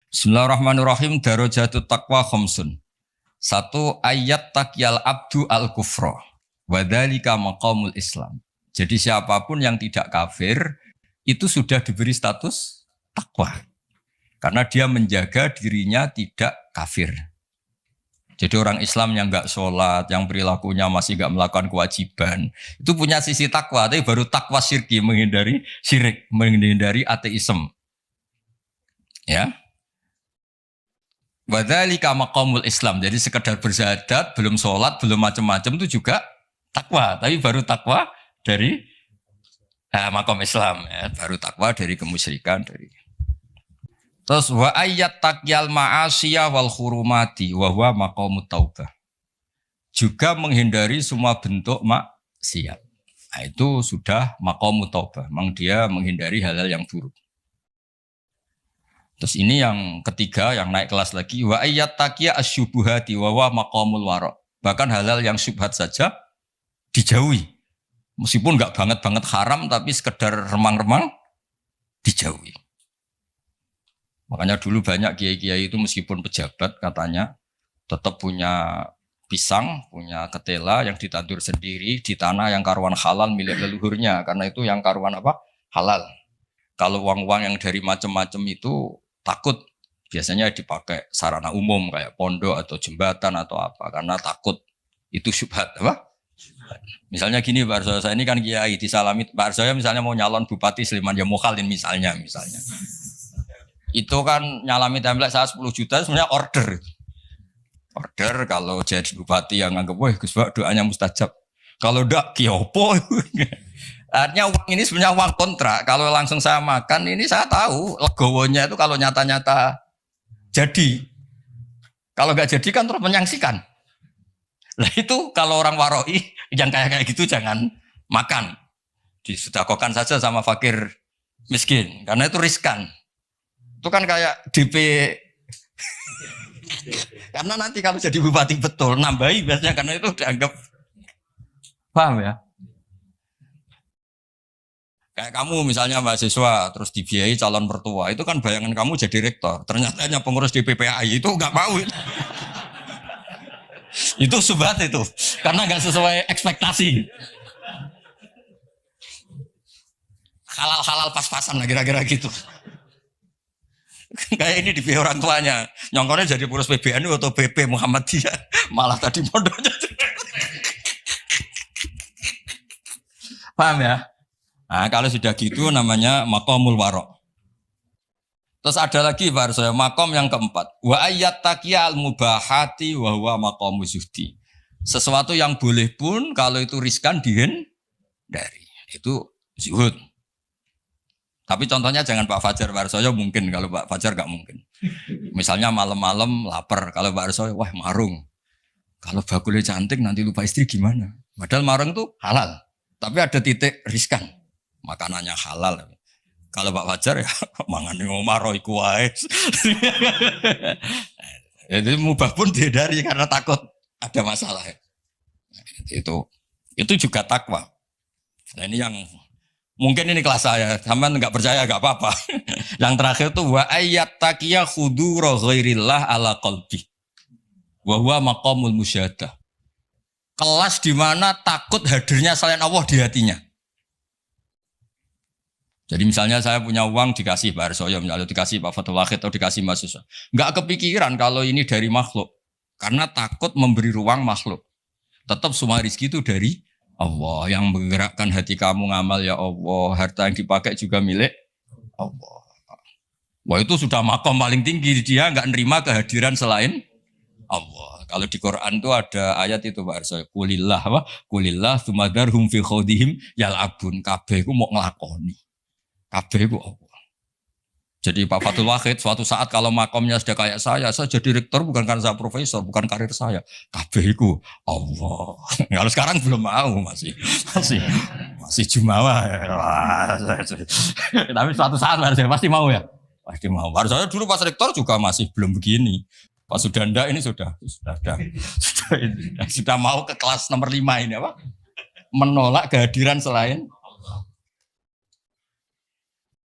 Bismillahirrahmanirrahim. Darajatut taqwa khamsun. Satu, ayat takyal abdu al kufra. Wadzalika maqamul Islam. Jadi siapapun yang tidak kafir itu sudah diberi status takwa. Karena dia menjaga dirinya tidak kafir. Jadi orang Islam yang enggak sholat, yang perilakunya masih enggak melakukan kewajiban, itu punya sisi takwa, tapi baru takwa syirki, menghindari syirik, menghindari ateisme. Ya. Wadzalika maqamul Islam. Jadi sekedar bersyahadat, belum sholat, belum macam-macam itu juga takwa. Tapi baru takwa dari maqam Islam. Ya. Baru takwa dari kemusyrikan. Terus wa ayyat takyal ma'asiyah wal khurumati wa huwa maqamut taubah. Juga menghindari semua bentuk maksiat. Nah, itu sudah maqamut taubah. Memang dia menghindari hal-hal yang buruk. Terus ini yang ketiga, yang naik kelas lagi. Wa ayyat taqiyya asyubuhati wa wa maqamul wara'. Bahkan hal-hal yang syubhat saja dijauhi. Meskipun enggak banget-banget haram, tapi sekedar remang-remang dijauhi. Makanya dulu banyak kiai-kiai itu meskipun pejabat katanya tetap punya pisang, punya ketela yang ditandur sendiri di tanah yang karuan halal milik leluhurnya. Karena itu yang karuan apa? Halal. Kalau uang-uang yang dari macam-macam itu takut biasanya dipakai sarana umum kayak pondok atau jembatan atau apa karena takut itu syubhat apa? Misalnya gini Pak Arsoyo, saya ini kan kiai disalami Pak Arsoyo misalnya mau nyalon bupati Sleman ya mukhalin misalnya. Itu kan nyalami template saya 10 juta sebenarnya order kalau jadi bupati yang anggap wah Gus Pak doanya mustajab. Kalau ndak kiopo. Artinya uang ini sebenarnya uang kontrak. Kalau langsung saya makan ini saya tahu legowonya itu kalau nyata-nyata jadi. Kalau nggak jadi kan terus menyangsikan. Nah itu kalau orang waroi yang kayak gitu jangan makan. Disedekahkan saja sama fakir miskin karena itu riskan. Itu kan kayak DP. Karena nanti kalau jadi bupati betul nambahi biasanya karena itu dianggap paham ya. Kayak kamu misalnya mahasiswa terus dibiayai calon mertua itu kan bayangan kamu jadi rektor ternyata hanya pengurus DPPAI itu nggak mau itu subhat itu karena nggak sesuai ekspektasi halal pas-pasan lah kira-kira gitu kayak ini dibiayai orang tuanya nyongkornya jadi pengurus PBNU atau BP Muhammadiyah malah tadi mondoknya paham ya. Nah, kalau sudah gitu namanya maqamul wara'. Terus ada lagi Pak Arsoyo, maqam yang keempat. Wa ayyat taqiyal mubahati wa huwa maqamu zuhdi. Sesuatu yang boleh pun kalau itu riskan dihindari. Itu zuhud. Tapi contohnya jangan Pak Fajar, Pak Arsoyo mungkin, kalau Pak Fajar enggak mungkin. Misalnya malam-malam lapar, kalau Pak Arsoyo wah marung. Kalau bakulnya cantik nanti lupa istri gimana? Padahal marung itu halal. Tapi ada titik riskan. Makanannya halal. Kalau Pak Fajar ya mangan ngomaro iku wae. Jadi mubah pun dihindari karena takut ada masalah. Itu juga takwa. Nah ini yang mungkin ini kelas saya. Sampean enggak percaya enggak apa-apa. Yang terakhir tuh wa ayyat taqiyya khudura ghairillah ala qalbi. Wa huwa maqamul musyahadah. Kelas di mana takut hadirnya selain Allah di hatinya. Jadi misalnya saya punya uang dikasih Pak Arsoyo, misalnya dikasih Pak Fatul Wahid atau dikasih mahasiswa. Enggak kepikiran kalau ini dari makhluk. Karena takut memberi ruang makhluk. Tetap semua rezeki itu dari Allah. Yang menggerakkan hati kamu ngamal ya Allah. Harta yang dipakai juga milik Allah. Wah itu sudah makom paling tinggi. Dia enggak nerima kehadiran selain Allah. Kalau di Quran itu ada ayat itu Pak Arsoyo. Kulillah apa? Kulillah sumadarhum fi khawdihim yal'abun. Kabeh ku mau ngelakoni. Kabeh itu Allah. Jadi Pak Fatul Wahid suatu saat kalau makomnya sudah kayak saya jadi rektor bukan karena saya profesor, bukan karir saya. Kabeh itu Allah. Kalau sekarang belum mau masih jumawa. Tapi suatu saat saya pasti mau ya. Pasti mau. Baru saya dulu pas rektor juga masih belum begini. Pak Sudanda ini sudah mau ke kelas nomor 5 ini apa? Menolak kehadiran selain